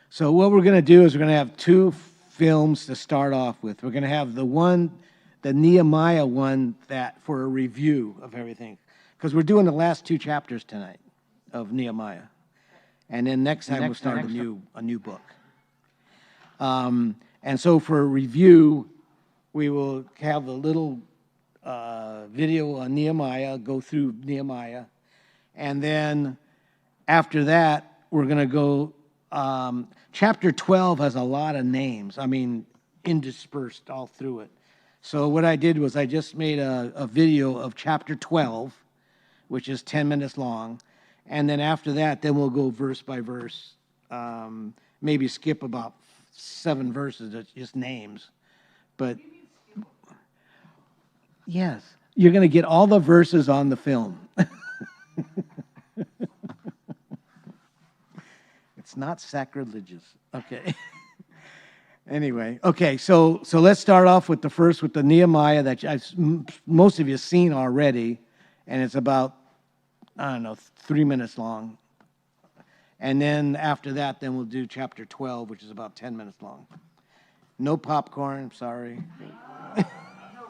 So what we're going to do is we're going to have two films to start off with. We're going to have the Nehemiah one, that for a review of everything, because we're doing the last two chapters tonight of Nehemiah, and then next time we'll start a new book. And so for a review, we will have a little video on Nehemiah, go through Nehemiah, and then after that we're going to go. Chapter 12 has a lot of names, interspersed all through it. So what I did was I just made a video of chapter 12, which is 10 minutes long. And then after that, then we'll go verse by verse, maybe skip about 7 verses, that's just names. But yes, you're going to get all the verses on the film. It's not sacrilegious. Okay. Anyway, okay, so let's start off with the Nehemiah that most of you have seen already, and it's about, 3 minutes long. And then after that, then we'll do chapter 12, which is about 10 minutes long. No popcorn, sorry. No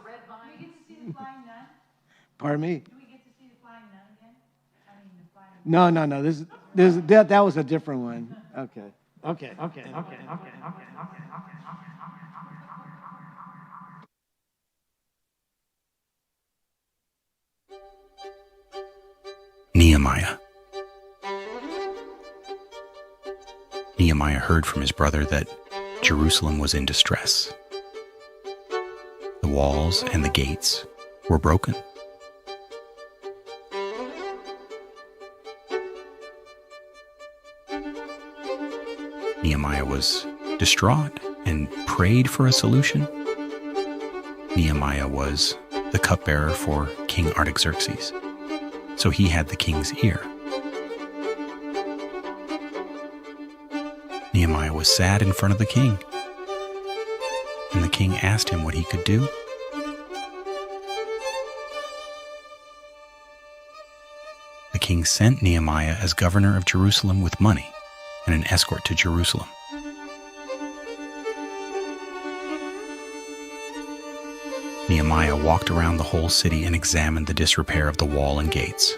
red vine. Do we get to see the flying nun? Pardon me? Do we get to see the flying nun again? The flying No. That was a different one. Okay. Nehemiah. Nehemiah heard from his brother that Jerusalem was in distress. The walls and the gates were broken. Nehemiah was distraught and prayed for a solution. Nehemiah was the cupbearer for King Artaxerxes, so he had the king's ear. Nehemiah was sad in front of the king, and the king asked him what he could do. The king sent Nehemiah as governor of Jerusalem with money and an escort to Jerusalem. Nehemiah walked around the whole city and examined the disrepair of the wall and gates.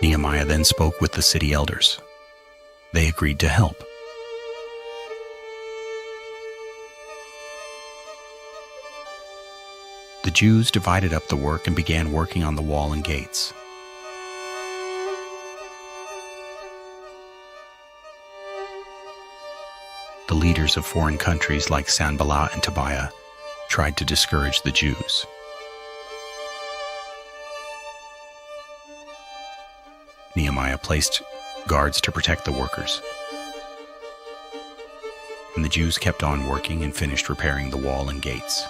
Nehemiah then spoke with the city elders. They agreed to help. The Jews divided up the work and began working on the wall and gates. The leaders of foreign countries like Sanballat and Tobiah tried to discourage the Jews. Nehemiah placed guards to protect the workers, and the Jews kept on working and finished repairing the wall and gates.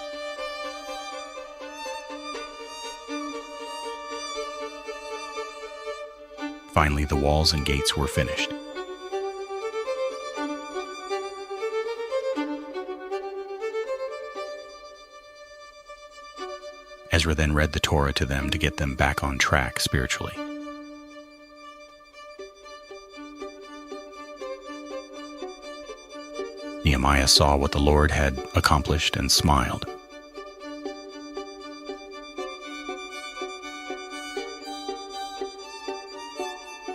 Finally, the walls and gates were finished. Ezra then read the Torah to them to get them back on track spiritually. Nehemiah saw what the Lord had accomplished and smiled.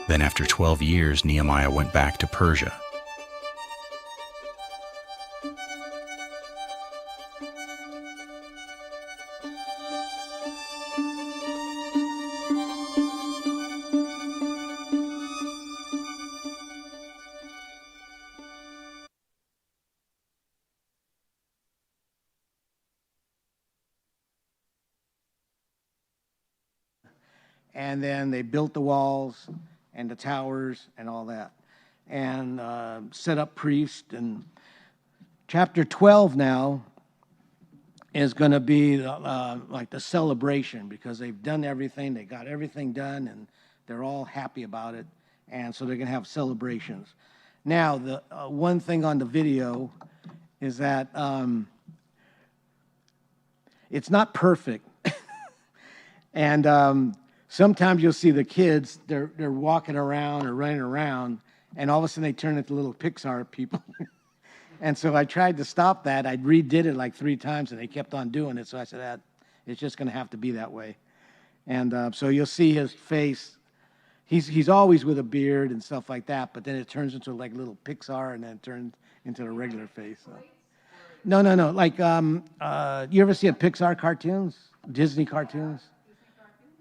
Then after 12 years, Nehemiah went back to Persia. And then they built the walls and the towers and all that, and set up priests. And chapter 12 now is going to be like the celebration, because they've done everything, they got everything done, and they're all happy about it, and so they're going to have celebrations. Now, the one thing on the video is that it's not perfect, and sometimes you'll see the kids, they're walking around or running around, and all of a sudden they turn into little Pixar people. And so I tried to stop that. I redid it like 3 times, and they kept on doing it. So I said, it's just going to have to be that way. And so you'll see his face. He's always with a beard and stuff like that, but then it turns into like little Pixar, and then it turns into a regular face. So. No. Like, you ever see a Pixar cartoons? Disney cartoons?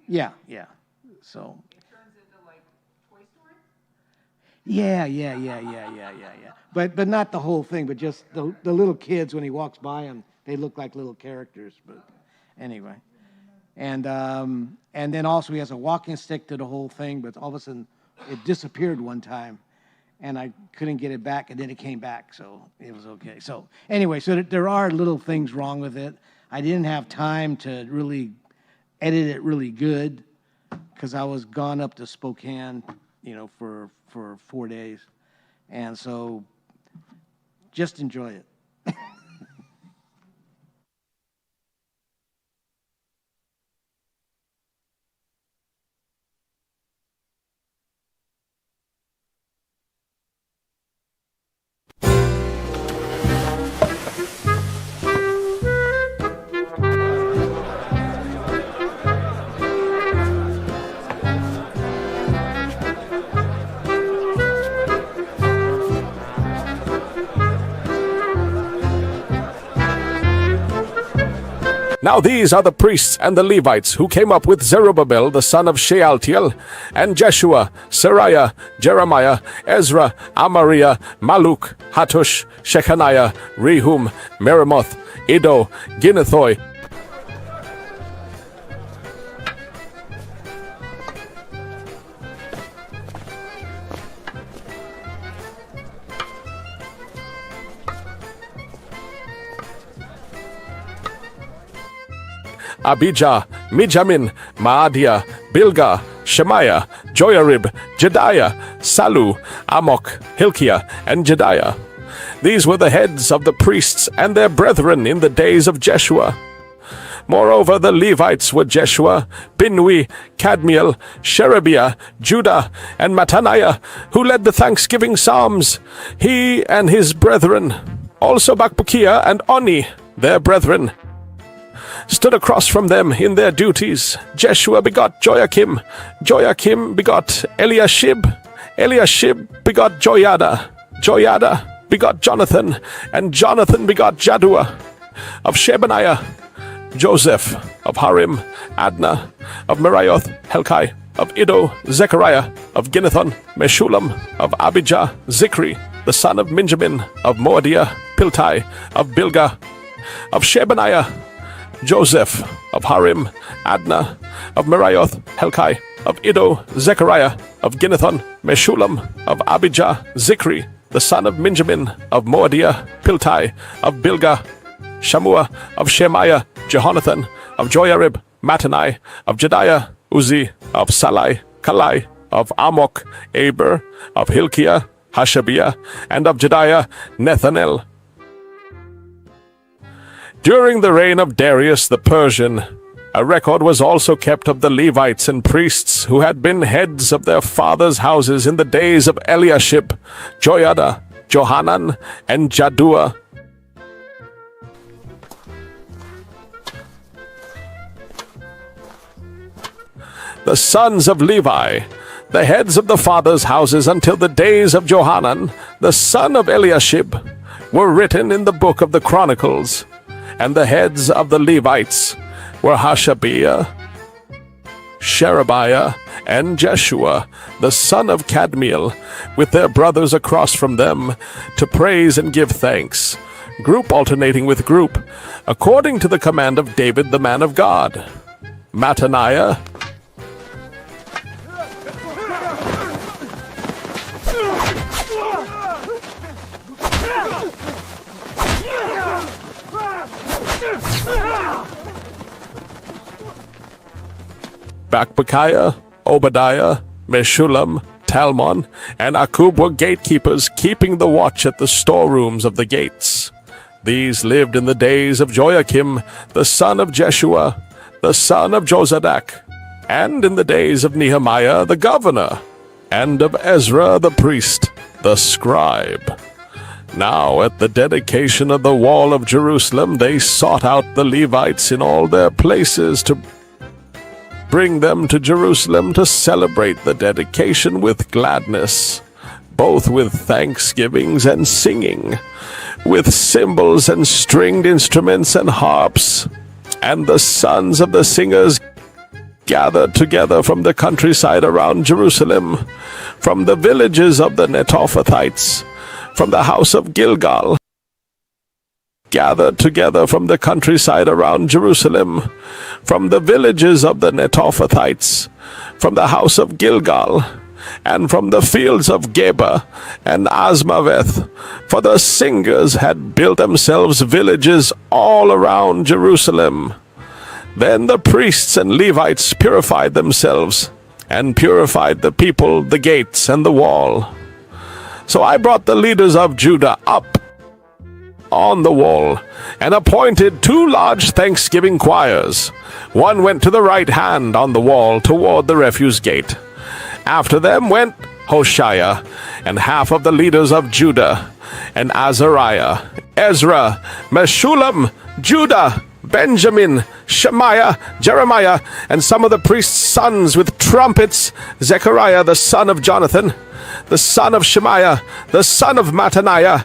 Yeah. So. It turns into like Toy Story? Yeah. But not the whole thing, but just the little kids, when he walks by them, they look like little characters. But anyway. And then also he has a walking stick to the whole thing, but all of a sudden it disappeared one time, and I couldn't get it back, and then it came back, so it was okay. So anyway, so there are little things wrong with it. I didn't have time to really edit it really good because I was gone up to Spokane, for 4 days. And so just enjoy it. Now these are the priests and the Levites who came up with Zerubbabel the son of Shealtiel, and Jeshua, Seraiah, Jeremiah, Ezra, Amariah, Maluk, Hattush, Shechaniah, Rehum, Meremoth, Iddo, Ginnethoi, Abijah, Mijamin, Maadiah, Bilgah, Shemaiah, Joyarib, Jediah, Salu, Amok, Hilkiah, and Jediah. These were the heads of the priests and their brethren in the days of Jeshua. Moreover, the Levites were Jeshua, Binnui, Kadmiel, Sherebiah, Judah, and Mattaniah, who led the thanksgiving psalms, he and his brethren. Also Bakbukiah and Oni, their brethren, stood across from them in their duties. Jeshua begot Joachim, Joachim begot Eliashib, Eliashib begot Joiada, Joiada begot Jonathan, and Jonathan begot Jaddua. Of Shebaniah, Joseph, of Harim, Adnah, of Meraioth, Helkai, of Iddo, Zechariah, of Ginnethon, Meshullam, of Abijah, Zikri, the son of Minjamin, of Moadiah, Piltai, of Bilgah, of Shebaniah, Joseph, of Harim, Adnah, of Meraioth, Helkai, of Iddo, Zechariah, of Ginnethon, Meshullam, of Abijah, Zikri, the son of Minjamin, of Moadiah, Piltai, of Bilgah, Shammua, of Shemaiah, Jehonathan, of Joyarib, Mattanai, of Jediah, Uzi, of Salai, Kalai, of Amok, Aber, of Hilkiah, Hashabiah, and of Jediah, Nethanel. During the reign of Darius the Persian, a record was also kept of the Levites and priests who had been heads of their fathers' houses in the days of Eliashib, Joiada, Johanan, and Jaddua. The sons of Levi, the heads of the fathers' houses until the days of Johanan, the son of Eliashib, were written in the book of the Chronicles. And the heads of the Levites were Hashabiah, Sherebiah, and Jeshua, the son of Kadmiel, with their brothers across from them, to praise and give thanks, group alternating with group, according to the command of David the man of God. Mattaniah, Bakbukiah, Obadiah, Meshullam, Talmon, and Akub were gatekeepers, keeping the watch at the storerooms of the gates. These lived in the days of Joachim, the son of Jeshua, the son of Jozadak. and in the days of Nehemiah the governor, and of Ezra the priest, the scribe. Now at the dedication of the wall of Jerusalem they sought out the Levites in all their places to bring them to Jerusalem to celebrate the dedication with gladness, both with thanksgivings and singing, with cymbals and stringed instruments and harps. And the sons of the singers gathered together from the countryside around Jerusalem, from the villages of the Netophathites, from the house of Gilgal, gathered together from the countryside around Jerusalem, from the villages of the Netophathites, from the house of Gilgal, and from the fields of Geba and Asmaveth, for the singers had built themselves villages all around Jerusalem. Then the priests and Levites purified themselves, and purified the people, the gates, and the wall. So I brought the leaders of Judah up on the wall, and appointed 2 large thanksgiving choirs. One went to the right hand on the wall toward the refuse gate. After them went Hoshea, and half of the leaders of Judah, and Azariah, Ezra, Meshullam, Judah, Benjamin, Shemaiah, Jeremiah, and some of the priests' sons with trumpets, Zechariah the son of Jonathan, the son of Shemaiah, the son of Mattaniah,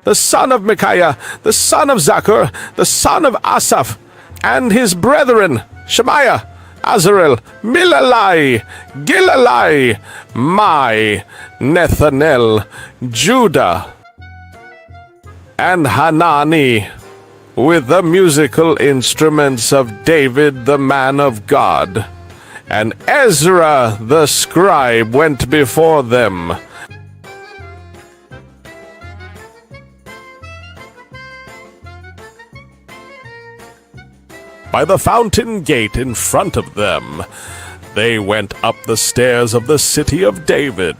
the son of Micaiah, the son of Zachar, the son of Asaph, and his brethren, Shemaiah, Azarel, Milalai, Gilalai, Mai, Nethanel, Judah, and Hanani, with the musical instruments of David the man of God. And Ezra the scribe went before them. By the fountain gate in front of them, they went up the stairs of the city of David,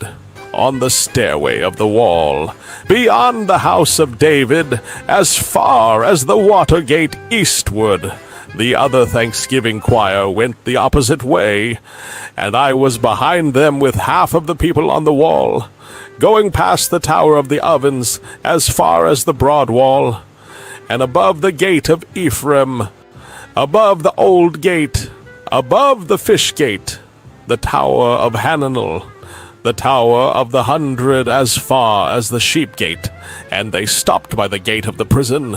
on the stairway of the wall, beyond the house of David, as far as the water gate eastward. The other thanksgiving choir went the opposite way, and I was behind them with half of the people on the wall, going past the tower of the ovens as far as the broad wall, and above the gate of Ephraim, above the old gate, above the fish gate, the tower of Hananel, the tower of the 100 as far as the sheep gate, and they stopped by the gate of the prison.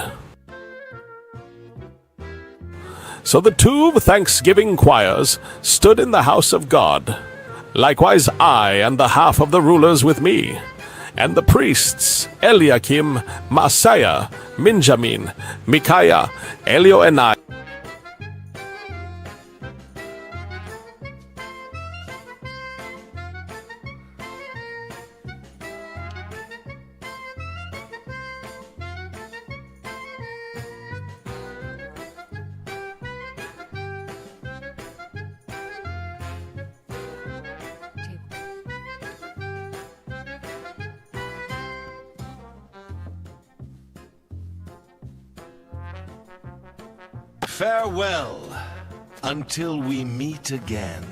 So the 2 thanksgiving choirs stood in the house of God, likewise I and the half of the rulers with me, and the priests Eliakim, Maaseiah, Minjamin, Micaiah, Elioenai, Farewell, until we meet again.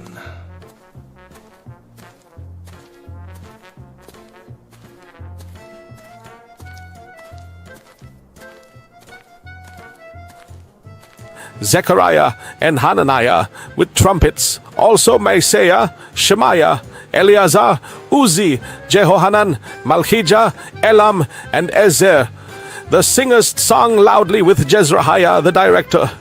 Zechariah and Hananiah with trumpets, also Maaseiah, Shemaiah, Eleazar, Uzi, Jehohanan, Malchijah, Elam, and Ezer. The singers sang loudly with Jezrahiah the director.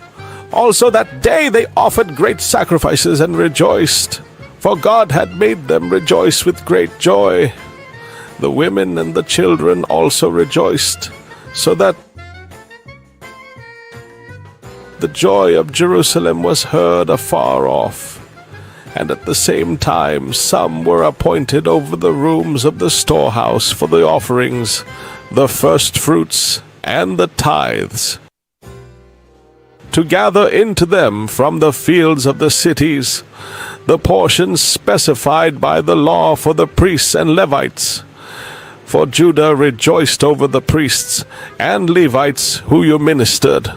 Also that day they offered great sacrifices and rejoiced, for God had made them rejoice with great joy. The women and the children also rejoiced, so that the joy of Jerusalem was heard afar off. And at the same time some were appointed over the rooms of the storehouse for the offerings, the first fruits, and the tithes, to gather into them from the fields of the cities the portions specified by the law for the priests and Levites. For Judah rejoiced over the priests and Levites who you ministered.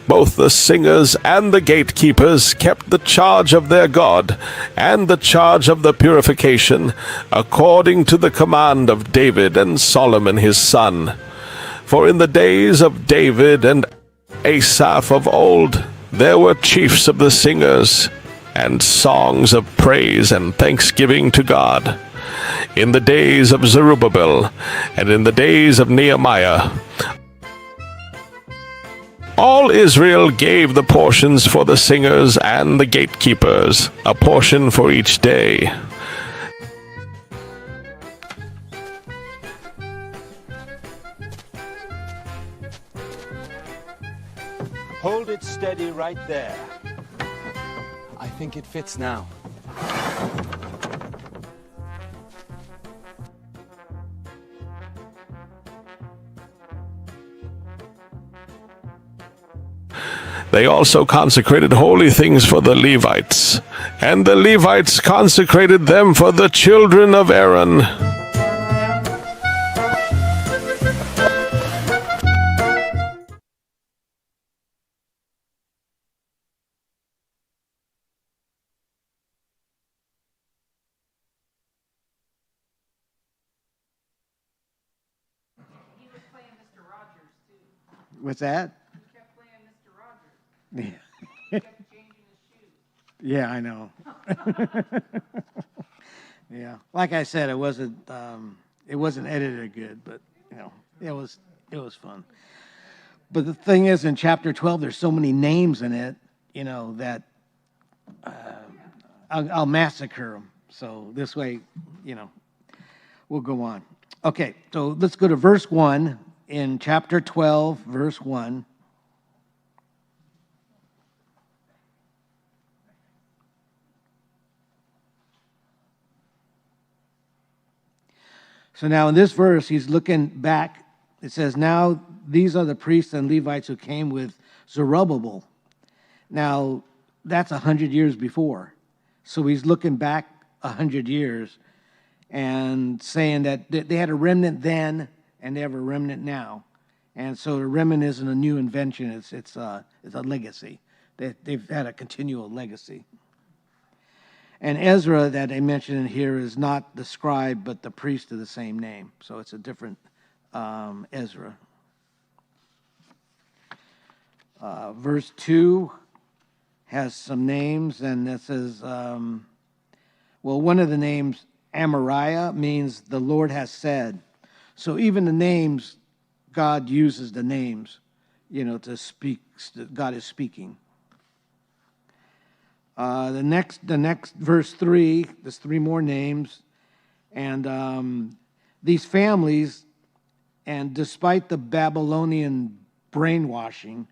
Both the singers and the gatekeepers kept the charge of their God and the charge of the purification, according to the command of David and Solomon his son. For in the days of David and Asaph of old, there were chiefs of the singers, and songs of praise and thanksgiving to God. In the days of Zerubbabel, and in the days of Nehemiah, all Israel gave the portions for the singers and the gatekeepers, a portion for each day. Hold it steady right there. I think it fits now. They also consecrated holy things for the Levites, and the Levites consecrated them for the children of Aaron. He was playing Mr. Rogers, too. What's that? He kept playing Mr. Rogers. Yeah, He kept changing his shoes. yeah, I know. Yeah, like I said, it wasn't edited good, but you know, it was fun. But the thing is, in chapter 12, there's so many names in it, you know, that I'll massacre them. So this way, you know, we'll go on. Okay, so let's go to verse 1 in chapter 12, verse 1. So now in this verse, he's looking back. It says, now these are the priests and Levites who came with Zerubbabel. Now, that's 100 years before. So he's looking back 100 years and saying that they had a remnant then and they have a remnant now. And so the remnant isn't a new invention. It's a legacy. They've had a continual legacy. And Ezra that I mentioned in here is not the scribe, but the priest of the same name. So it's a different Ezra. Verse 2 has some names, and it says, well, one of the names, Amariah, means the Lord has said. So even the names, God uses the names, you know, to speak. God is speaking. The next verse 3, there's 3 more names, and these families, and despite the Babylonian brainwashing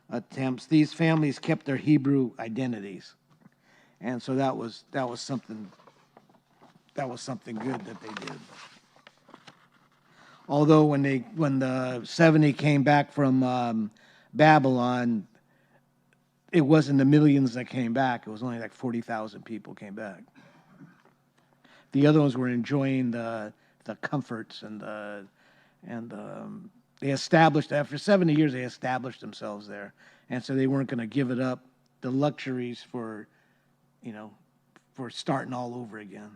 attempts, these families kept their Hebrew identities, and so that was something good that they did. Although when the 70 came back from Babylon, it wasn't the millions that came back. It was only like 40,000 people came back. The other ones were enjoying the comforts and they established, after 70 years, they established themselves there. And so they weren't going to give it up, the luxuries for starting all over again.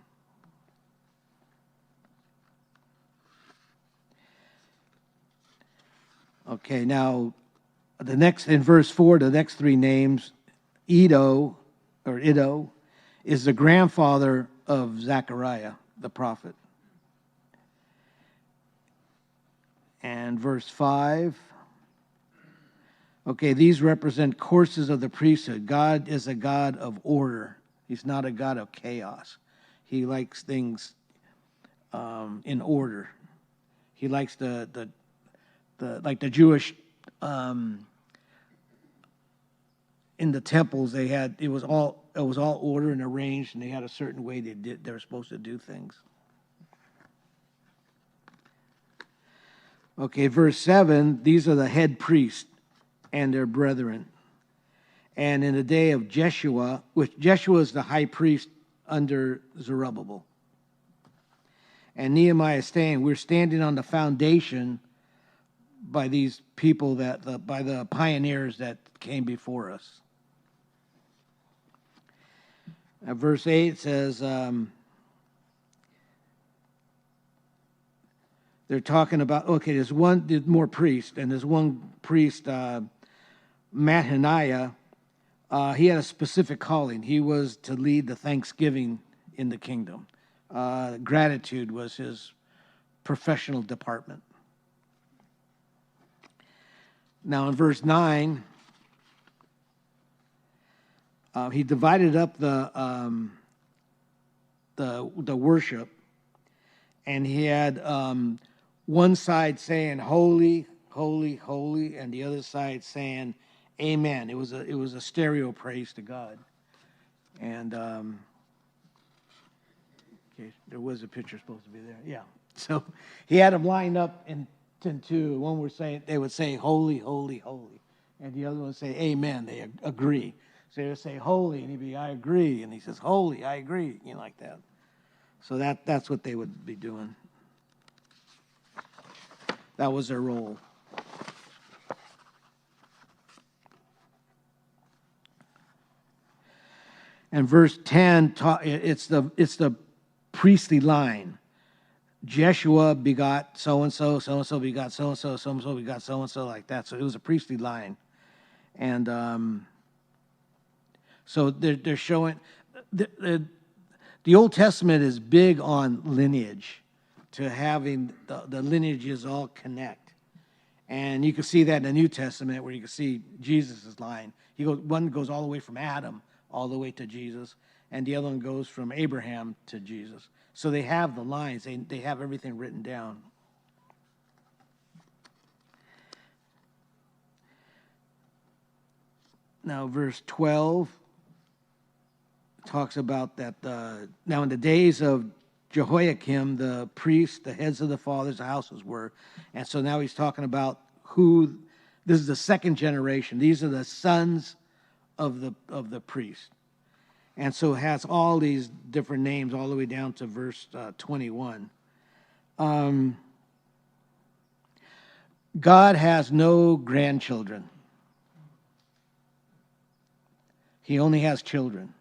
Okay, now, in verse 4, the next 3 names, Iddo is the grandfather of Zechariah, the prophet. And verse 5, okay, these represent courses of the priesthood. God is a God of order. He's not a God of chaos. He likes things in order. He likes the Jewish in the temples, it was all order and arranged, and they had a certain way they were supposed to do things. Okay, verse 7, these are the head priests, and their brethren. And in the day of Jeshua, which Jeshua is the high priest under Zerubbabel. And Nehemiah is saying, we're standing on the foundation by these people by the pioneers that came before us. Verse 8 says, they're talking about, okay, there's more priest, and there's one priest, Mattaniah. He had a specific calling. He was to lead the Thanksgiving in the kingdom. Gratitude was his professional department. Now in verse 9, he divided up the worship, and he had one side saying holy, holy, holy, and the other side saying amen. It was a stereo praise to God. And okay, there was a picture supposed to be there. Yeah. So he had them lined up in two. One they would say holy, holy, holy, and the other one would say amen. They agree. So they would say holy, and he'd be I agree, and he says holy, I agree, like that. So that's what they would be doing. That was their role. And verse 10, it's the priestly line. Jeshua begot so-and-so, so-and-so begot so-and-so, so-and-so begot so-and-so, like that. So it was a priestly line. And so they're showing... The Old Testament is big on lineage, to having the lineages all connect. And you can see that in the New Testament, where you can see Jesus' line. One goes all the way from Adam all the way to Jesus, and the other one goes from Abraham to Jesus. So they have the lines. They have everything written down. Now, verse 12 talks about that. Now, in the days of Jehoiakim, the priests, the heads of the fathers' houses were. And so now he's talking about who, this is the second generation. These are the sons of the priest. And so it has all these different names all the way down to verse 21. God has no grandchildren. He only has children.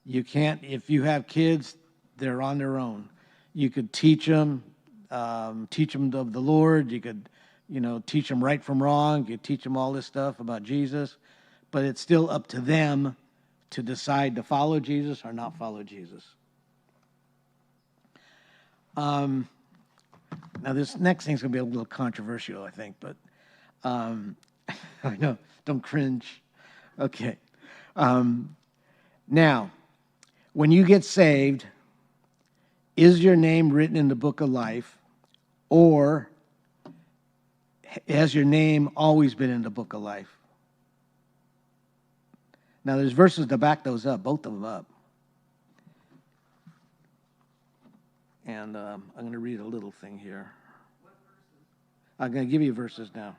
You can't, if you have kids, they're on their own. You could teach them of the Lord. You could, teach them right from wrong. You could teach them all this stuff about Jesus. But it's still up to them to decide to follow Jesus or not follow Jesus. Now, this next thing's going to be a little controversial, I think, but I know, don't cringe. Okay. Now, when you get saved, is your name written in the book of life, or has your name always been in the book of life? Now, there's verses to back those up, both of them up. And I'm going to read a little thing here. I'm going to give you verses now.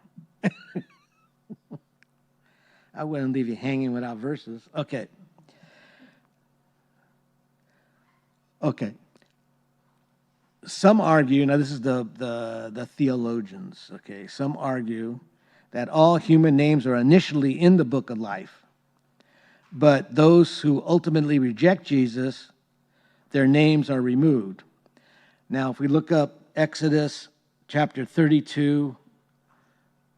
I wouldn't leave you hanging without verses. Okay. Some argue, now this is the theologians, okay? Some argue that all human names are initially in the book of life, but those who ultimately reject Jesus, their names are removed. Now, if we look up Exodus chapter 32,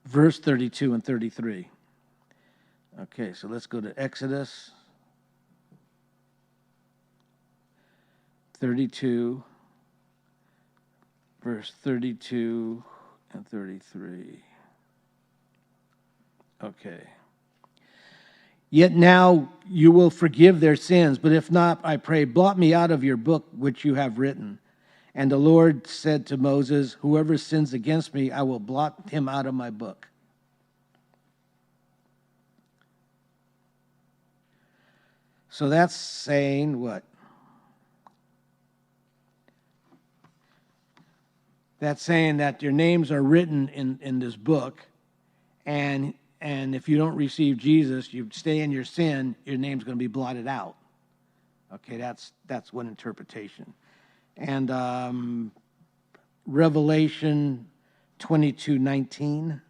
verse 32 and 33. Okay, so let's go to Exodus 32, verse 32 and 33. Okay. Yet now you will forgive their sins, but if not, I pray, blot me out of your book which you have written. And the Lord said to Moses, whoever sins against me, I will blot him out of my book. So that's saying what? That's saying that your names are written in this book, And if you don't receive Jesus, you stay in your sin, your name's going to be blotted out. Okay, that's one interpretation. And Revelation 22:19.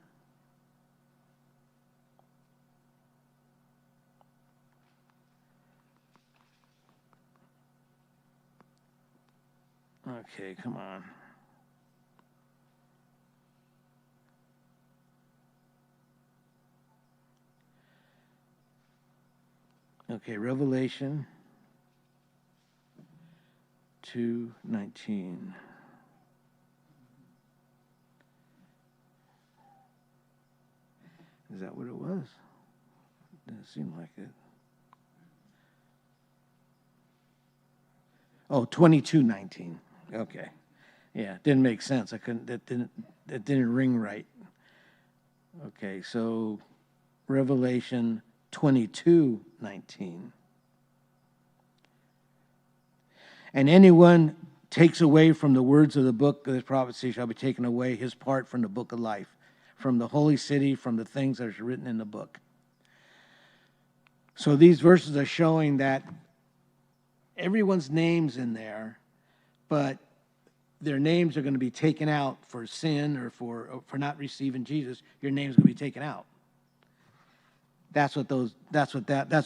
Okay, come on. Okay, Revelation 2:19. Is that what it was? Didn't seem like it. Oh, 22:19. Okay. Yeah, it didn't make sense. I couldn't, that didn't ring right. Okay, so Revelation 22:19. And anyone takes away from the words of the book of this prophecy shall be taken away his part from the book of life, from the holy city, from the things that are written in the book. So these verses are showing that everyone's name's in there, but their names are going to be taken out for sin or for not receiving Jesus. Your name's going to be taken out. That's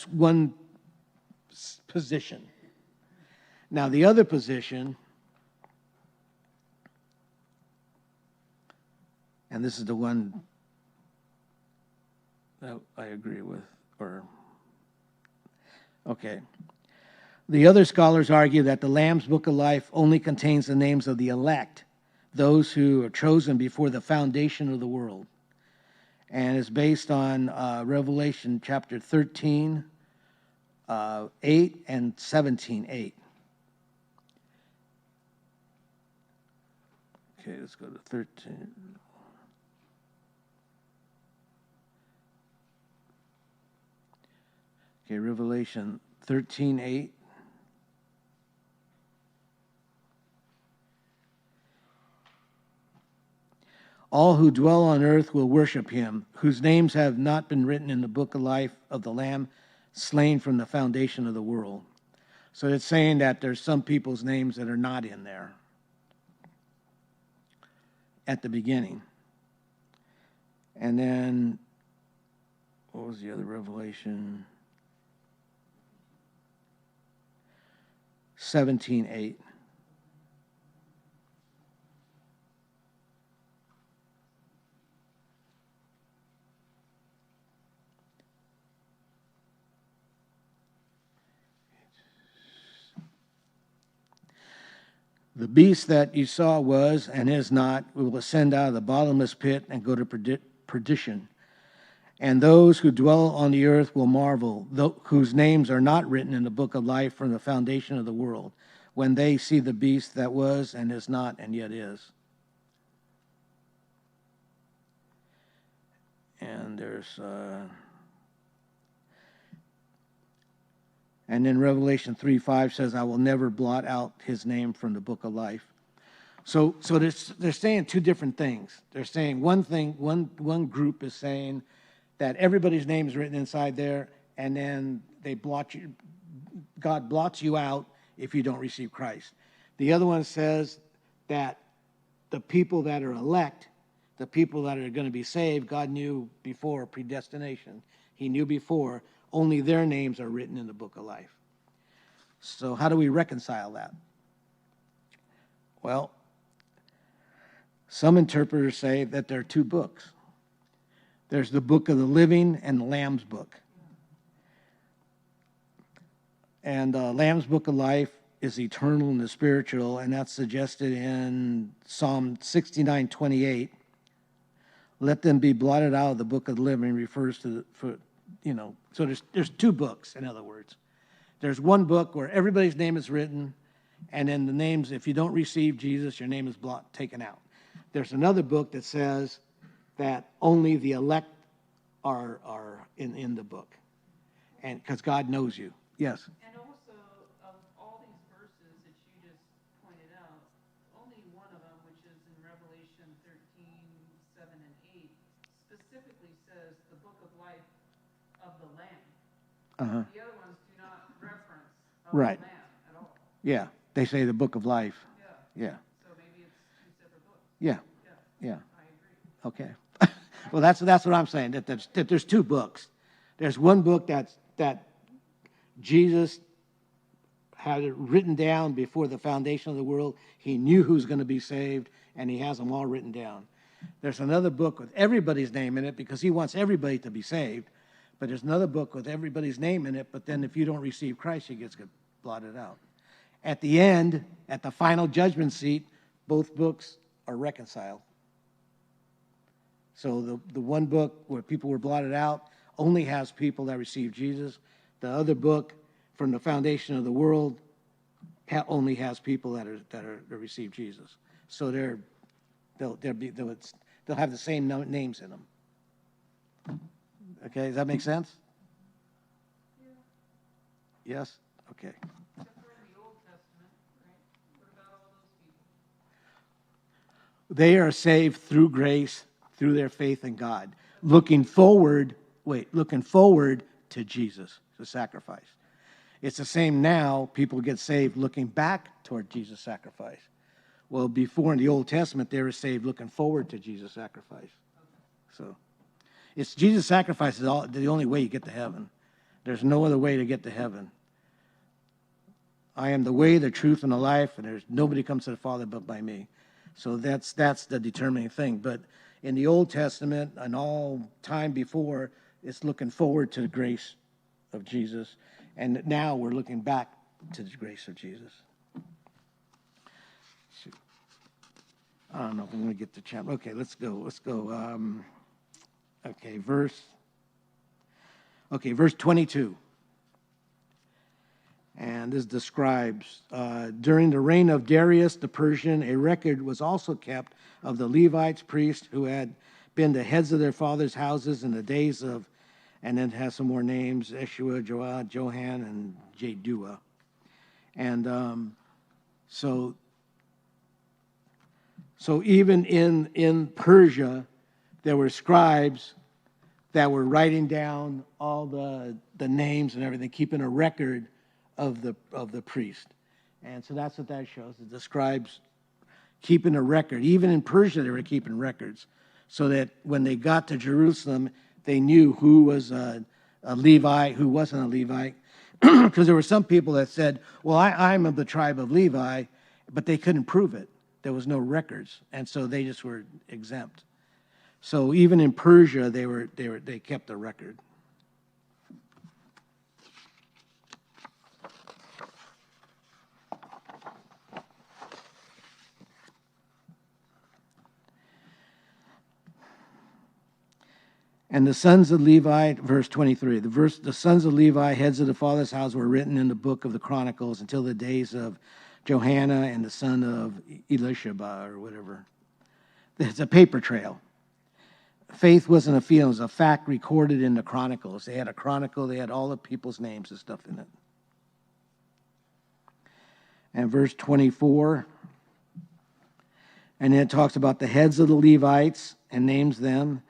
one position. Now the other position, and this is the one that I agree with, okay. The other scholars argue that the Lamb's Book of Life only contains the names of the elect, those who are chosen before the foundation of the world, and is based on Revelation chapter 13, 8 and 17:8. Okay, let's go to 13. Okay, Revelation 13:8. All who dwell on earth will worship him, whose names have not been written in the book of life of the Lamb slain from the foundation of the world. So it's saying that there's some people's names that are not in there at the beginning. And then, what was the other revelation? 17:8. The beast that you saw was and is not, we will ascend out of the bottomless pit and go to perdition. And those who dwell on the earth will marvel, whose names are not written in the book of life from the foundation of the world, when they see the beast that was and is not and yet is. And there's... And then Revelation 3:5 says, I will never blot out his name from the book of life. So they're saying two different things. They're saying one thing, one group is saying that everybody's name is written inside there, and then they blot you, God blots you out if you don't receive Christ. The other one says that the people that are elect, the people that are going to be saved, God knew before predestination. He knew before. Only their names are written in the book of life. So how do we reconcile that? Well, some interpreters say that there are two books. There's the book of the living and the Lamb's book. And Lamb's book of life is eternal and the spiritual, and that's suggested in Psalm 69:28. Let them be blotted out of the book of the living refers to so there's two books, in other words. There's one book where everybody's name is written, and then the names, if you don't receive Jesus, your name is taken out. There's another book that says that only the elect are in the book, and because God knows you. Yes? And also, of all these verses that you just pointed out, only one of them, which is in Revelation 13:7 and 8, specifically The other ones do not reference other Right. man at all. Yeah, they say the book of life. Yeah, Yeah, so maybe it's two separate books. yeah, Yeah, yeah. I agree. Okay. Well, that's what I'm saying, that there's two books. There's one book that Jesus had it written down before the foundation of the world. He knew who's going to be saved, and he has them all written down. There's another book with everybody's name in it because he wants everybody to be saved. But there's another book with everybody's name in it, but then if you don't receive Christ, you get blotted out. At the end, at the final judgment seat, both books are reconciled. So the one book where people were blotted out only has people that received Jesus. The other book, from the foundation of the world, only has people that receive Jesus. So they'll have the same names in them. Okay, does that make sense? Yeah. Yes? Okay. Except for in the Old Testament, right? What about all those people? They are saved through grace, through their faith in God, looking forward to Jesus, the sacrifice. It's the same now. People get saved looking back toward Jesus' sacrifice. Well, before in the Old Testament, they were saved looking forward to Jesus' sacrifice. So it's Jesus' sacrifice is the only way you get to heaven. There's no other way to get to heaven. I am the way, the truth, and the life, and there's nobody comes to the Father but by me. So that's the determining thing. But in the Old Testament and all time before, it's looking forward to the grace of Jesus. And now we're looking back to the grace of Jesus. I don't know if I'm going to get the chapter. Okay, let's go. Verse 22. And this describes, during the reign of Darius the Persian, a record was also kept of the Levites, priests, who had been the heads of their fathers' houses in the days of, and then it has some more names, Eshua, Joah, Johan, and Jedua. And so even in Persia, there were scribes that were writing down all the names and everything, keeping a record of the priest. And so that's what that shows. The scribes keeping a record. Even in Persia, they were keeping records, so that when they got to Jerusalem, they knew who was a Levite, who wasn't a Levite. Because there were some people that said, well, I'm of the tribe of Levi, but they couldn't prove it. There was no records, and so they just were exempt. So even in Persia, they kept a record. And the sons of Levi, verse 23, the sons of Levi, heads of the father's house, were written in the book of the Chronicles until the days of Johanna and the son of Elisheba, or whatever. It's a paper trail. Faith wasn't a feeling, it was a fact recorded in the Chronicles. They had a chronicle, they had all the people's names and stuff in it. And verse 24, and then it talks about the heads of the Levites and names them,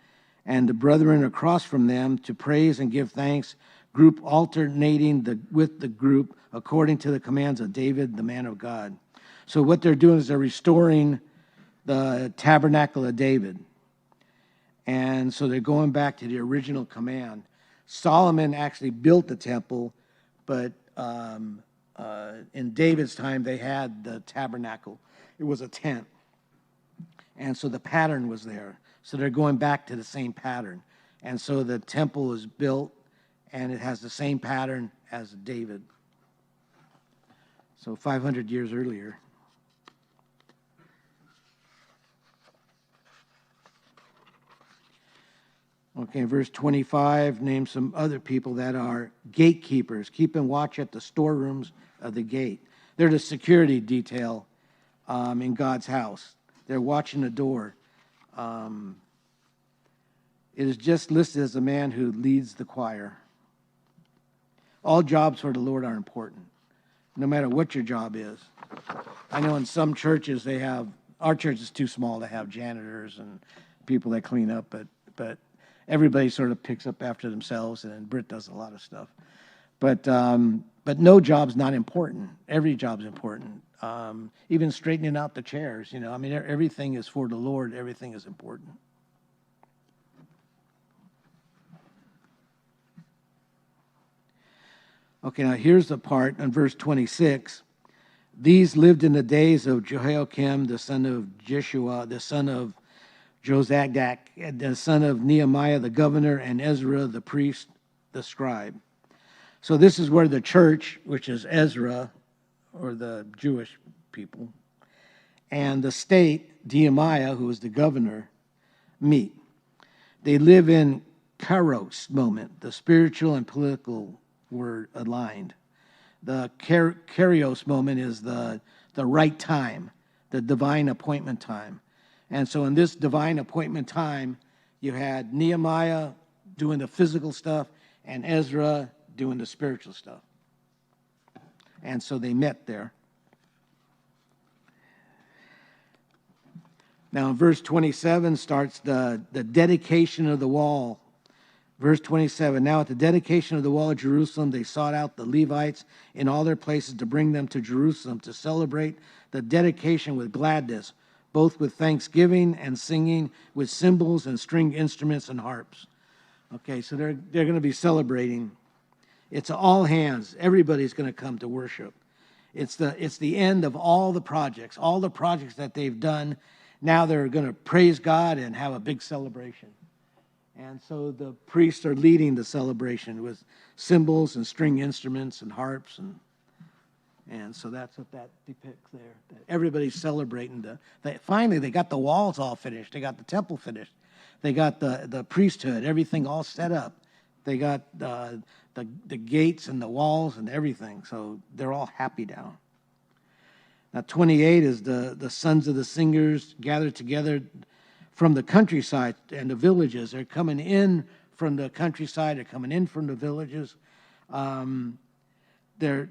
and the brethren across from them to praise and give thanks, group alternating with the group according to the commands of David, the man of God. So what they're doing is they're restoring the tabernacle of David. And so they're going back to the original command. Solomon actually built the temple, but in David's time, they had the tabernacle. It was a tent. And so the pattern was there. So they're going back to the same pattern. And so the temple is built, and it has the same pattern as David. So 500 years earlier. Okay, verse 25 names some other people that are gatekeepers, keeping watch at the storerooms of the gate. They're the security detail in God's house. They're watching the door. It is just listed as a man who leads the choir. All jobs for the Lord are important, no matter what your job is. I know in some churches our church is too small to have janitors and people that clean up, but everybody sort of picks up after themselves, and then Britt does a lot of stuff. But no job's not important. Every job's important. Even straightening out the chairs, I mean, everything is for the Lord. Everything is important. Okay, now here's the part in verse 26. These lived in the days of Jehoiakim, the son of Jeshua, the son of Jozadak, the son of Nehemiah, the governor, and Ezra, the priest, the scribe. So this is where the church, which is Ezra, or the Jewish people, and the state, Nehemiah, who is the governor, meet. They live in Kairos moment. The spiritual and political were aligned. The Kairos moment is the right time, the divine appointment time. And so in this divine appointment time, you had Nehemiah doing the physical stuff and Ezra doing the spiritual stuff. And so they met there. Now in verse 27 starts the dedication of the wall. Verse 27, now at the dedication of the wall of Jerusalem, they sought out the Levites in all their places to bring them to Jerusalem to celebrate the dedication with gladness, both with thanksgiving and singing, with cymbals and stringed instruments and harps. Okay, so they're going to be celebrating. It's all hands. Everybody's going to come to worship. It's the end of all the projects that they've done. Now they're going to praise God and have a big celebration. And so the priests are leading the celebration with cymbals and string instruments and harps. And so that's what that depicts there. That everybody's celebrating. Finally, they got the walls all finished. They got the temple finished. They got the priesthood, everything all set up. They got the gates and the walls and everything. So they're all happy now. Now 28 is the sons of the singers gathered together from the countryside and the villages. They're coming in from the countryside. They're coming in from the villages. The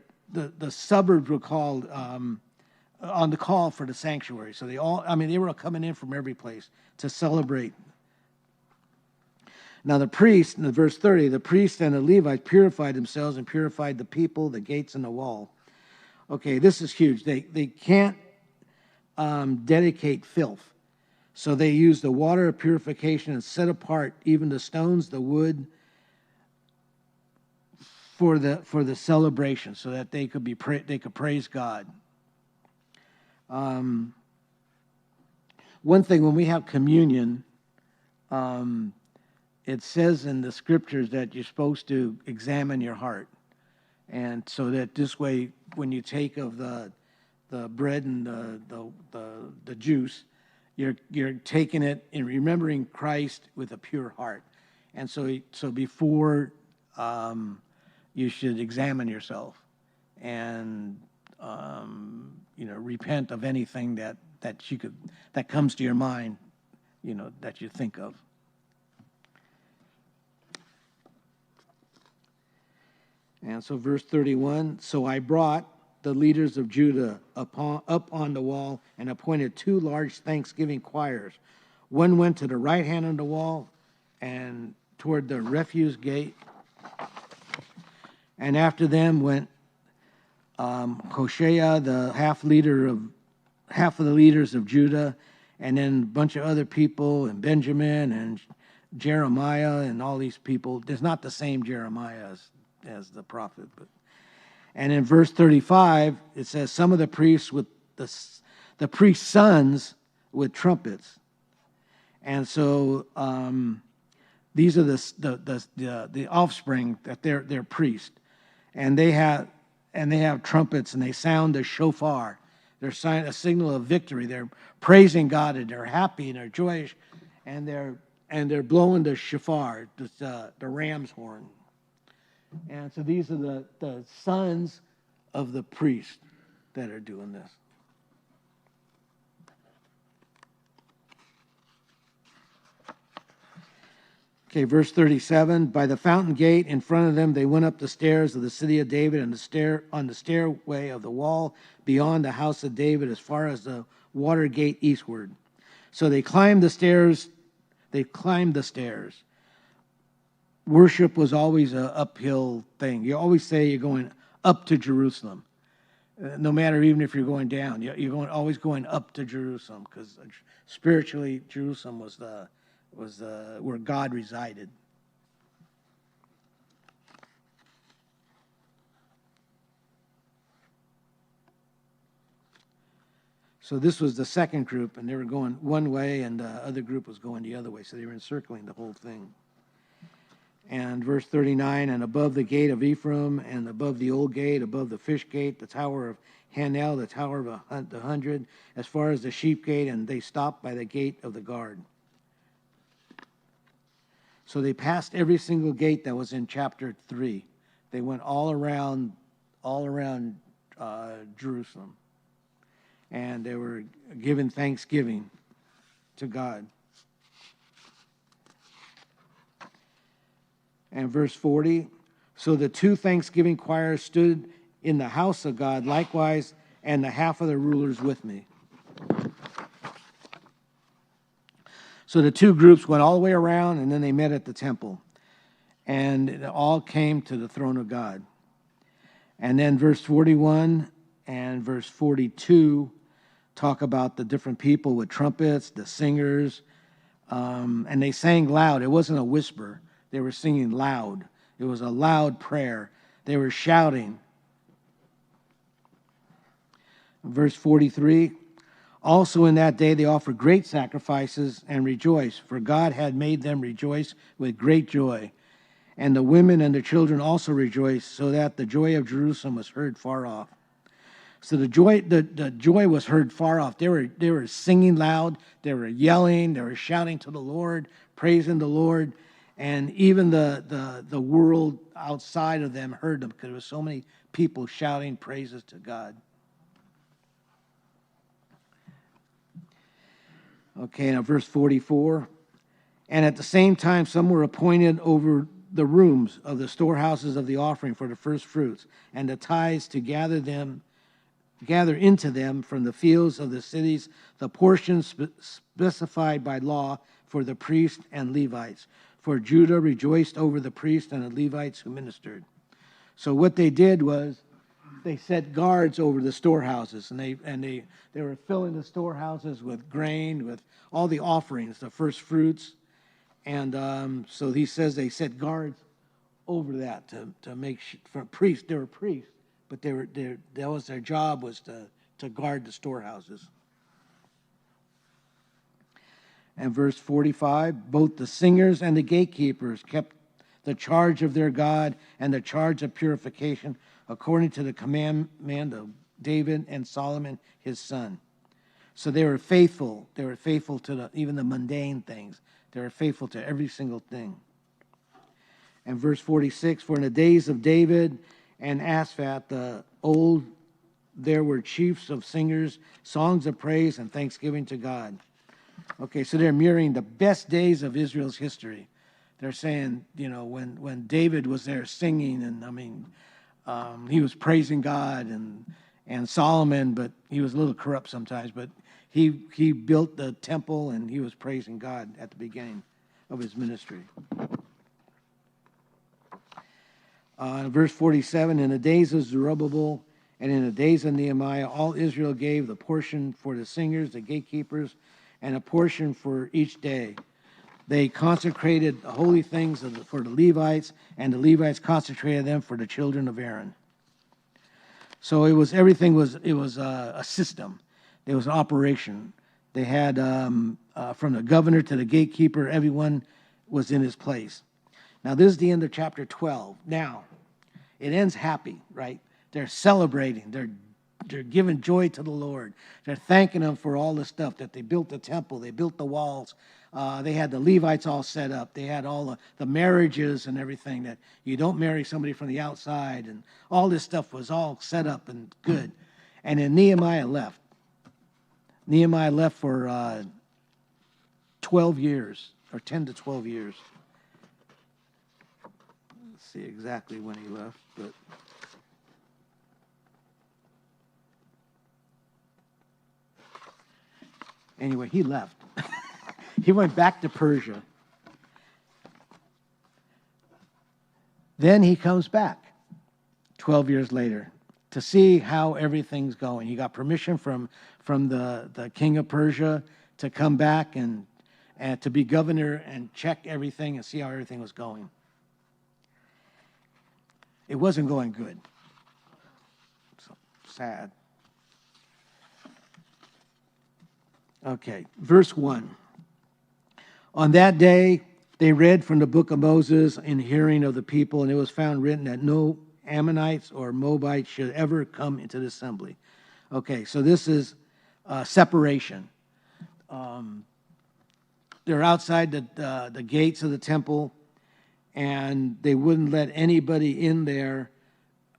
suburbs were called on the call for the sanctuary. So they were coming in from every place to celebrate. Now the priests, in verse 30, the priests and the Levites purified themselves and purified the people, the gates, and the wall. Okay, this is huge. They can't dedicate filth. So they used the water of purification and set apart even the stones, the wood, for the celebration, so that they could praise God. One thing, when we have communion, it says in the scriptures that you're supposed to examine your heart, and so that this way, when you take of the bread and the juice, you're taking it and remembering Christ with a pure heart. And so before you should examine yourself and repent of anything that comes to your mind, that you think of. And so verse 31, so I brought the leaders of Judah up on the wall and appointed 2 large thanksgiving choirs. One went to the right hand of the wall and toward the refuse gate. And after them went Hoshea, the half of the leaders of Judah, and then a bunch of other people, and Benjamin and Jeremiah and all these people. There's not the same Jeremiah as the prophet, but. And in verse 35, it says, some of the priests with the priest's sons with trumpets. And so these are the offspring that they're priests. And they have trumpets, and they sound the shofar. They're a signal of victory. They're praising God, and they're happy and they're joyous, and they're blowing the shofar, the ram's horn. And so these are the sons of the priest that are doing this. Okay, verse 37, by the fountain gate in front of them, they went up the stairs of the city of David and on the stairway of the wall beyond the house of David as far as the water gate eastward. So they climbed the stairs. worship was always an uphill thing. You always say you're going up to Jerusalem. No matter even if you're going down, you're always going up to Jerusalem, because spiritually Jerusalem was where God resided. So this was the second group, and they were going one way, and the other group was going the other way. So they were encircling the whole thing. And verse 39, and above the gate of Ephraim, and above the old gate, above the fish gate, the tower of Hanel, the tower of the 100, as far as the sheep gate, and they stopped by the gate of the guard. So they passed every single gate that was in chapter 3. They went all around Jerusalem. And they were giving thanksgiving to God. And verse 40, so the 2 thanksgiving choirs stood in the house of God likewise, and the half of the rulers with me. So the 2 groups went all the way around, and then they met at the temple. And it all came to the throne of God. And then verse 41 and verse 42 talk about the different people with trumpets, the singers, and they sang loud. It wasn't a whisper. They were singing loud. It was a loud prayer. They were shouting. Verse 43, also in that day they offered great sacrifices and rejoiced, for God had made them rejoice with great joy. And the women and the children also rejoiced, so that the joy of Jerusalem was heard far off. So the joy was heard far off. They were singing loud, they were yelling, they were shouting to the Lord, praising the Lord, and even the world outside of them heard them, because there were so many people shouting praises to God. Okay, now verse 44. And at the same time, some were appointed over the rooms of the storehouses of the offering for the first fruits, and the tithes to gather into them from the fields of the cities the portions specified by law for the priests and Levites. For Judah rejoiced over the priests and the Levites who ministered. So what they did was they set guards over the storehouses, and they were filling the storehouses with grain, with all the offerings, the first fruits. And so he says they set guards over that to make for priests. They were priests, but that was their job, was to guard the storehouses. And verse 45, both the singers and the gatekeepers kept the charge of their God and the charge of purification, according to the commandment of David and Solomon his son. So they were faithful. They were faithful to even the mundane things. They were faithful to every single thing. And verse 46, for in the days of David and Asaph, there were chiefs of singers, songs of praise and thanksgiving to God. Okay, so they're mirroring the best days of Israel's history. They're saying, when David was there singing, and he was praising God, and Solomon, but he was a little corrupt sometimes, but he built the temple and he was praising God at the beginning of his ministry. Verse 47, in the days of Zerubbabel and in the days of Nehemiah, all Israel gave the portion for the singers, the gatekeepers, and a portion for each day. They consecrated the holy things for the Levites, and the Levites consecrated them for the children of Aaron. So everything was a system. It was an operation. They had from the governor to the gatekeeper, everyone was in his place. Now this is the end of chapter 12. Now it ends happy, right? They're celebrating. They're giving joy to the Lord. They're thanking him for all the stuff that they built the temple, they built the walls. They had the Levites all set up. They had all the marriages and everything, that you don't marry somebody from the outside, and all this stuff was all set up and good. And then Nehemiah left. Nehemiah left for 12 years, or 10 to 12 years. Let's see exactly when he left, but anyway, he left. He went back to Persia. Then he comes back 12 years later to see how everything's going. He got permission from the king of Persia to come back and to be governor and check everything and see how everything was going. It wasn't going good. So sad. Okay, verse 1. On that day, they read from the book of Moses in hearing of the people, and it was found written that no Ammonites or Moabites should ever come into the assembly. Okay, so this is separation. They're outside the gates of the temple, and they wouldn't let anybody in there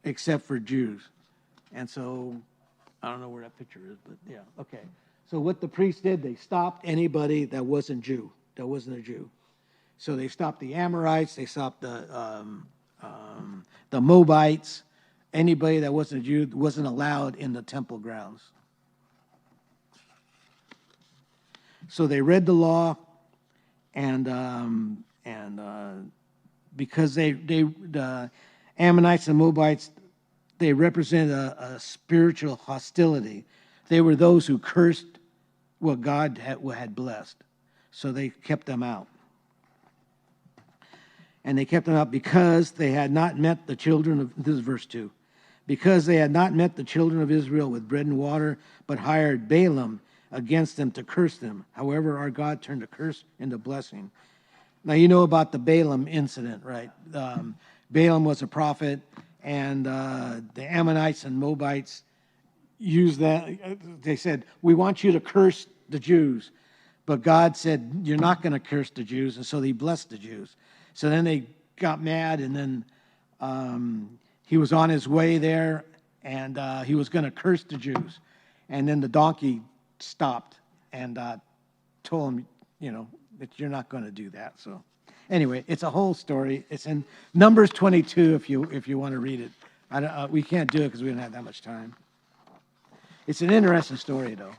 except for Jews. And so, I don't know where that picture is, but yeah, okay. So what the priests did, they stopped anybody that wasn't a Jew. So they stopped the Amorites, they stopped the Moabites. Anybody that wasn't a Jew wasn't allowed in the temple grounds. So they read the law, and because the Ammonites and Moabites, they represented a spiritual hostility. They were those who cursed what God had blessed. So they kept them out. And they kept them out because they had not met the children of, this is verse 2, because they had not met the children of Israel with bread and water, but hired Balaam against them to curse them. However, our God turned the curse into blessing. Now, you know about the Balaam incident, right? Balaam was a prophet, and the Ammonites and Moabites used that. They said, we want you to curse the Jews. But God said, you're not going to curse the Jews, and so he blessed the Jews. So then they got mad, and then he was on his way there, and he was going to curse the Jews. And then the donkey stopped and told him, that you're not going to do that. So anyway, it's a whole story. It's in Numbers 22 if you want to read it. We can't do it because we don't have that much time. It's an interesting story, though.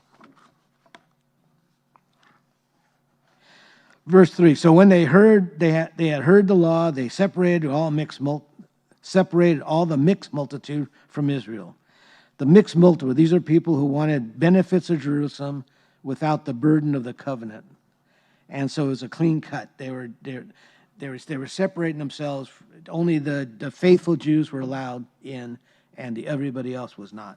Verse 3, so when they had heard the law, they separated all the mixed multitude from Israel. The mixed multitude, these are people who wanted benefits of Jerusalem without the burden of the covenant. And so it was a clean cut. They were separating themselves. Only the faithful Jews were allowed in, and everybody else was not.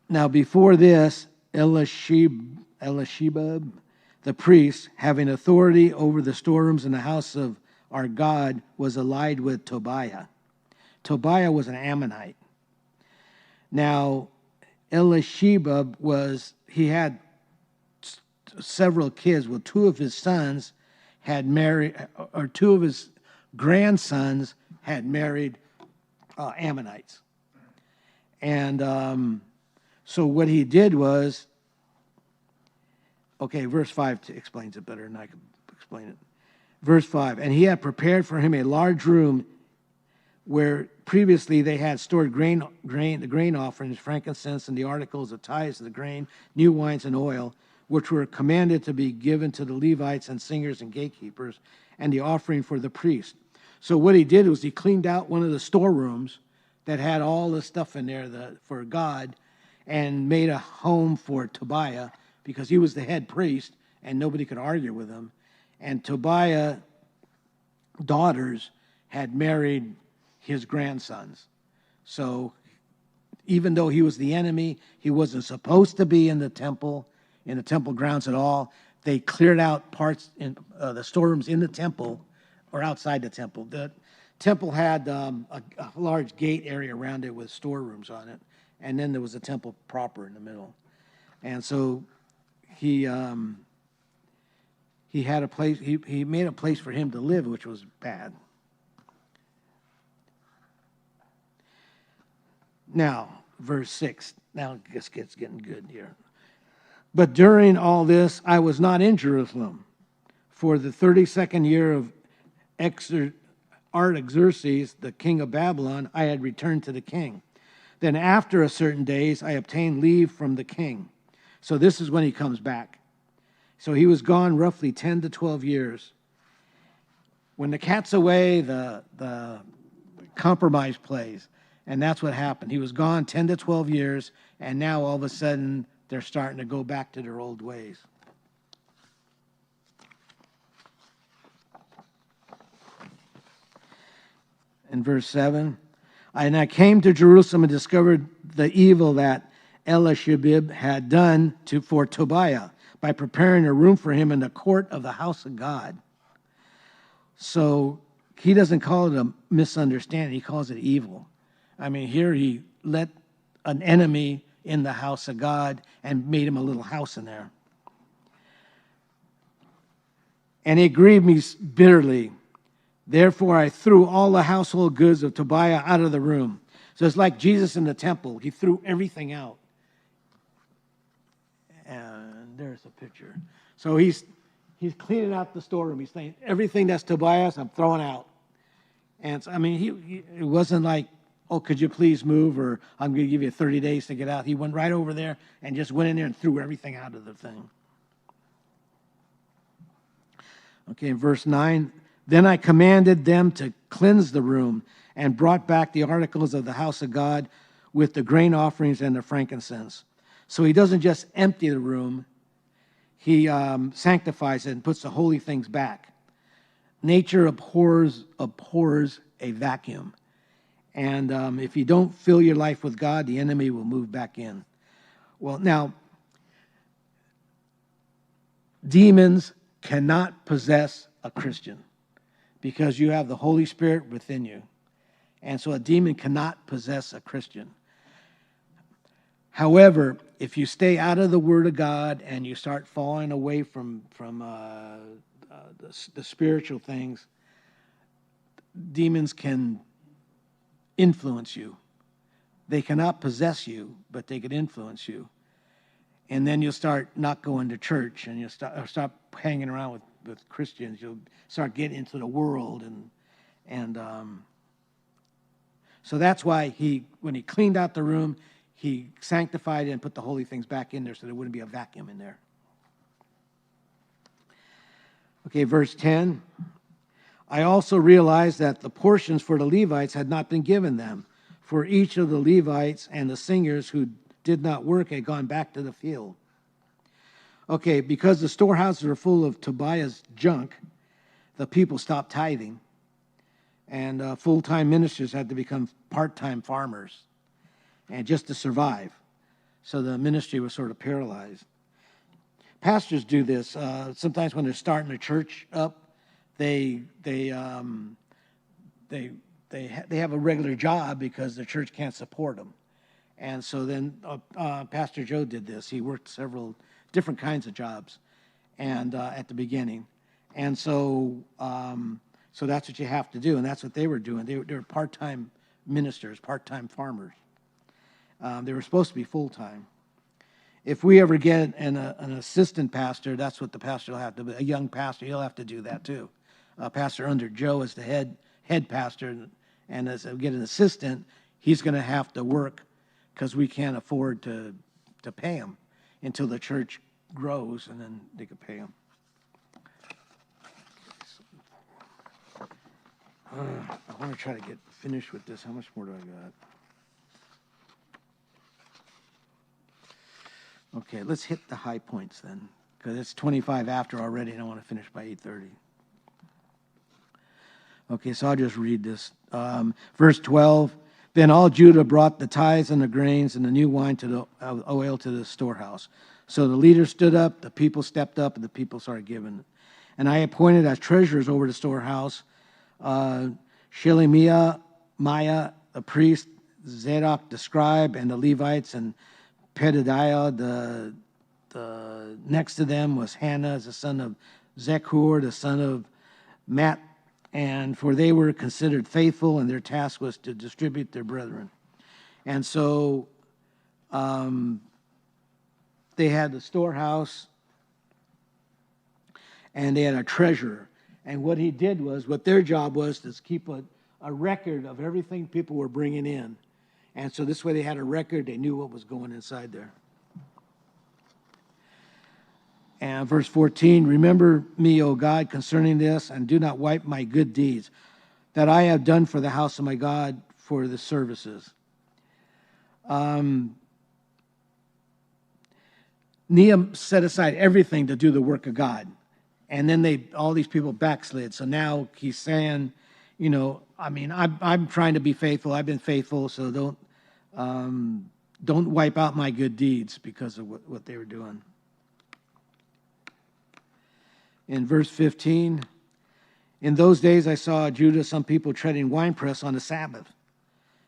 Now before this, Elishibab, the priest, having authority over the storerooms in the house of our God, was allied with Tobiah. Tobiah was an Ammonite. Now, Elishibab he had several kids. Well, two of his sons had married, or two of his grandsons had married Ammonites. And so what he did was, okay, verse 5 explains it better than I can explain it. Verse 5, and he had prepared for him a large room where previously they had stored the grain offerings, frankincense, and the articles of tithes of the grain, new wines and oil, which were commanded to be given to the Levites and singers and gatekeepers, and the offering for the priest. So what he did was he cleaned out one of the storerooms that had all the stuff in there for God, and made a home for Tobiah, because he was the head priest and nobody could argue with him. And Tobiah's daughters had married his grandsons. So even though he was the enemy, he wasn't supposed to be in the temple grounds at all. They cleared out parts in the storerooms in the temple or outside the temple. The temple had a large gate area around it with storerooms on it. And then there was a temple proper in the middle. And so he had a place, he made a place for him to live, which was bad. Now, verse 6. Now it just gets getting good here. But during all this, I was not in Jerusalem. For the 32nd year of Artaxerxes, the king of Babylon, I had returned to the king. Then after a certain days, I obtained leave from the king. So this is when he comes back. So he was gone roughly 10 to 12 years. when the cat's away, the compromise plays. And that's what happened. He was gone 10 to 12 years, and now all of a sudden they're starting to go back to their old ways. In verse 7, and I came to Jerusalem and discovered the evil that Elishibib had done for Tobiah by preparing a room for him in the court of the house of God. So he doesn't call it a misunderstanding. He calls it evil. I mean, here he let an enemy in the house of God and made him a little house in there. And it grieved me bitterly. Therefore, I threw all the household goods of Tobiah out of the room. So it's like Jesus in the temple. He threw everything out. And there's a picture. So he's cleaning out the storeroom. He's saying, everything that's Tobiah's, I'm throwing out. And so, I mean, it wasn't like, oh, could you please move, or I'm going to give you 30 days to get out. He went right over there and just went in there and threw everything out of the thing. Okay, in verse 9, then I commanded them to cleanse the room and brought back the articles of the house of God with the grain offerings and the frankincense. So he doesn't just empty the room, he sanctifies it and puts the holy things back. Nature abhors a vacuum. And if you don't fill your life with God, the enemy will move back in. Well, now, demons cannot possess a Christian because you have the Holy Spirit within you. And so a demon cannot possess a Christian. However, if you stay out of the Word of God and you start falling away from the spiritual things, demons can influence you. They cannot possess you, but they can influence you. And then you'll start not going to church, and you'll stop hanging around with Christians. You'll start getting into the world, and so that's why when he cleaned out the room, he sanctified it and put the holy things back in there so there wouldn't be a vacuum in there. Okay, verse 10. I also realized that the portions for the Levites had not been given them, for each of the Levites and the singers who did not work had gone back to the field. Okay, because the storehouses were full of Tobiah's junk, the people stopped tithing, and full-time ministers had to become part-time farmers, and just to survive. So the ministry was sort of paralyzed. Pastors do this. Sometimes when they're starting a church up, they have a regular job because the church can't support them. And so then Pastor Joe did this. He worked several different kinds of jobs and at the beginning. And so that's what you have to do, and that's what they were doing. They were part-time ministers, part-time farmers. They were supposed to be full-time. If we ever get an assistant pastor, that's what the pastor will have to do. A young pastor, he'll have to do that too. A pastor under Joe is the head pastor, and as we get an assistant, he's going to have to work because we can't afford to pay him until the church grows, and then they can pay him. I want to try to get finished with this. How much more do I got? Okay, let's hit the high points then, because it's 25 after already, and I want to finish by 8:30. Okay, so I'll just read this. Verse 12, then all Judah brought the tithes and the grains and the new wine to the oil to the storehouse. So the leaders stood up, the people stepped up, and the people started giving. And I appointed as treasurers over the storehouse Shelemiah, Maya, the priest, Zadok, the scribe, and the Levites, and Pedadiah, the next to them was Hannah, the son of Zechur, the son of Matt, and for they were considered faithful, and their task was to distribute their brethren. And so they had the storehouse, and they had a treasurer. And what he did was, what their job was to keep a record of everything people were bringing in. And so this way they had a record, they knew what was going inside there. And verse 14, remember me, O God, concerning this, and do not wipe my good deeds that I have done for the house of my God for the services. Nehemiah set aside everything to do the work of God. And then all these people backslid. So now he's saying, I'm trying to be faithful. I've been faithful, so don't wipe out my good deeds because of what they were doing. In verse 15, in those days I saw Judah some people treading winepress on the Sabbath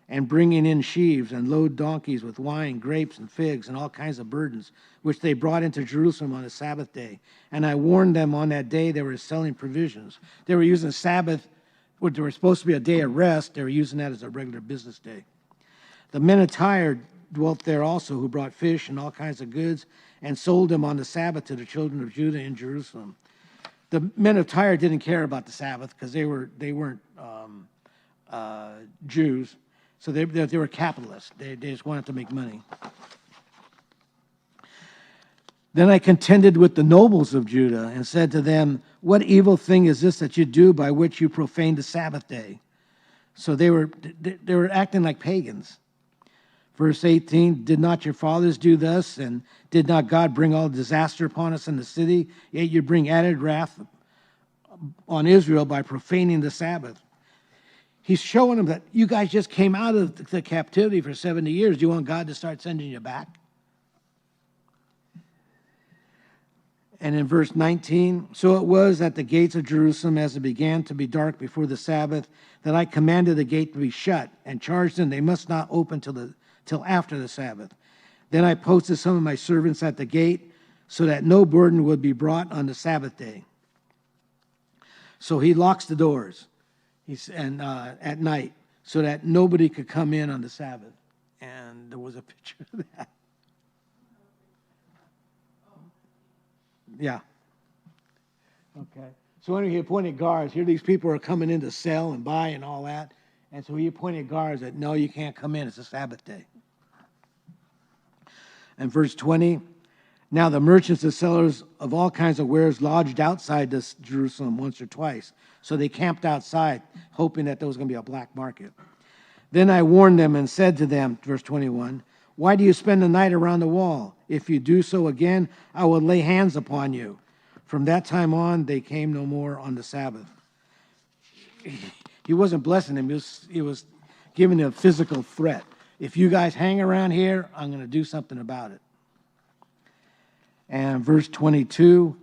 and bringing in sheaves and load donkeys with wine, grapes, and figs, and all kinds of burdens, which they brought into Jerusalem on the Sabbath day. And I warned them on that day they were selling provisions. They were using Sabbath, which was supposed to be a day of rest, they were using that as a regular business day. The men of Tyre dwelt there also, who brought fish and all kinds of goods, and sold them on the Sabbath to the children of Judah in Jerusalem. The men of Tyre didn't care about the Sabbath because they weren't Jews. So they were capitalists. They just wanted to make money. Then I contended with the nobles of Judah and said to them, what evil thing is this that you do by which you profane the Sabbath day? So they were acting like pagans. Verse 18, did not your fathers do thus? And did not God bring all disaster upon us in the city? Yet you bring added wrath on Israel by profaning the Sabbath. He's showing them that you guys just came out of the captivity for 70 years. Do you want God to start sending you back? And in verse 19, so it was at the gates of Jerusalem as it began to be dark before the Sabbath that I commanded the gate to be shut and charged them they must not open till after the Sabbath. Then I posted some of my servants at the gate so that no burden would be brought on the Sabbath day. So he locks the doors. At night, so that nobody could come in on the Sabbath. And there was a picture of that. Yeah. Okay. So when he appointed guards, here these people are coming in to sell and buy and all that. And so he appointed guards that, no, you can't come in. It's a Sabbath day. And verse 20, now the merchants and sellers of all kinds of wares lodged outside this Jerusalem once or twice. So they camped outside, hoping that there was going to be a black market. Then I warned them and said to them, verse 21, why do you spend the night around the wall? If you do so again, I will lay hands upon you. From that time on, they came no more on the Sabbath. He wasn't blessing them. He was giving them a physical threat. If you guys hang around here, I'm going to do something about it. And verse 22,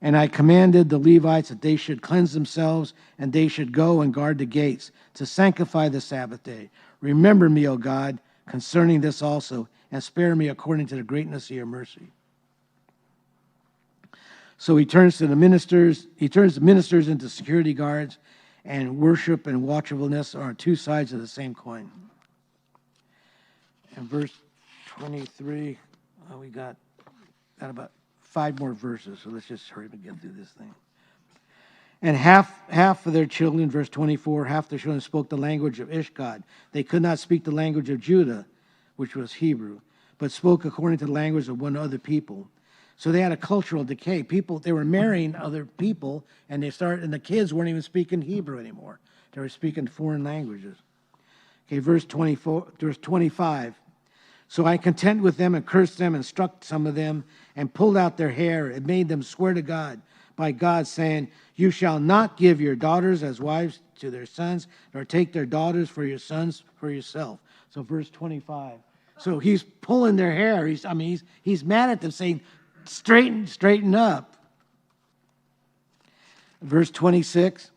and I commanded the Levites that they should cleanse themselves, and they should go and guard the gates to sanctify the Sabbath day. Remember me, O God, concerning this also, and spare me according to the greatness of your mercy. So he turns the ministers into security guards, and worship and watchfulness are two sides of the same coin. And verse 23, we got about 5 more verses, so let's just hurry up and get through this thing. And half of their children, verse 24, half their children spoke the language of Ishgod. They could not speak the language of Judah, which was Hebrew, but spoke according to the language of one other people. So they had a cultural decay. They were marrying other people, and the kids weren't even speaking Hebrew anymore. They were speaking foreign languages. Okay, verse 25. So I contended with them and cursed them and struck some of them and pulled out their hair and made them swear to God by God, saying, you shall not give your daughters as wives to their sons, nor take their daughters for your sons for yourself. So verse 25. So he's pulling their hair. He's mad at them, saying, straighten up. Verse 26.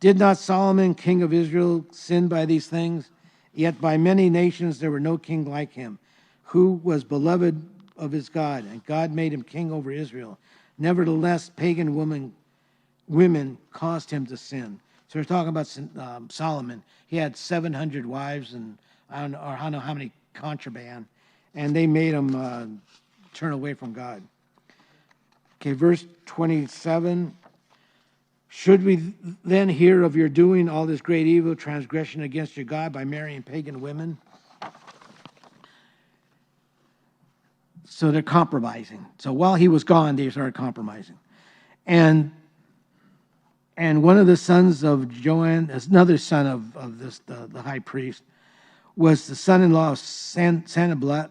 Did not Solomon, king of Israel, sin by these things? Yet by many nations there were no king like him, who was beloved of his God, and God made him king over Israel. Nevertheless, pagan women caused him to sin. So we're talking about Solomon. He had 700 wives and I don't know how many contraband, and they made him turn away from God. Okay, verse 27. Should we then hear of your doing all this great evil, transgression against your God by marrying pagan women? So they're compromising. So while he was gone, they started compromising. And one of the sons of Joanne, another son of this, the high priest, was the son-in-law of Sanballat,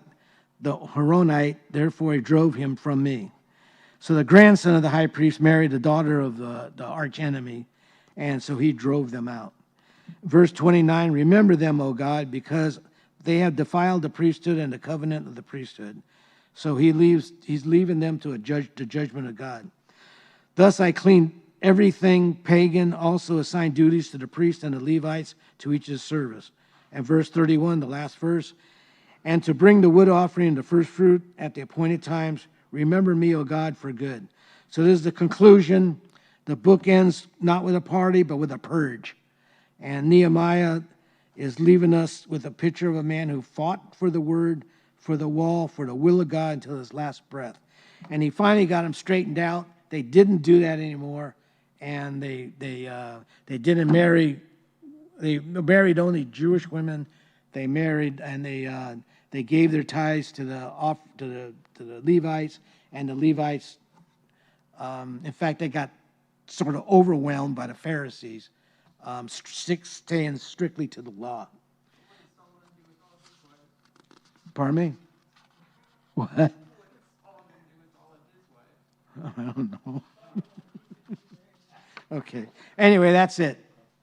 the Horonite. Therefore he drove him from me. So the grandson of the high priest married the daughter of the arch enemy, and so he drove them out. Verse 29, remember them, O God, because they have defiled the priesthood and the covenant of the priesthood. So he's leaving them to the judgment of God. Thus I cleaned everything pagan, also assigned duties to the priests and the Levites to each his service. And verse 31, the last verse, and to bring the wood offering and the first fruit at the appointed times, remember me, O God, for good. So this is the conclusion. The book ends not with a party, but with a purge. And Nehemiah is leaving us with a picture of a man who fought for the word, for the wall, for the will of God until his last breath. And he finally got them straightened out. They didn't do that anymore, and they didn't marry. They married only Jewish women. They married and they gave their tithes to the Levites, and the Levites. In fact, they got sort of overwhelmed by the Pharisees, staying strictly to the law. Pardon me? What? I don't know. Okay. Anyway, that's it.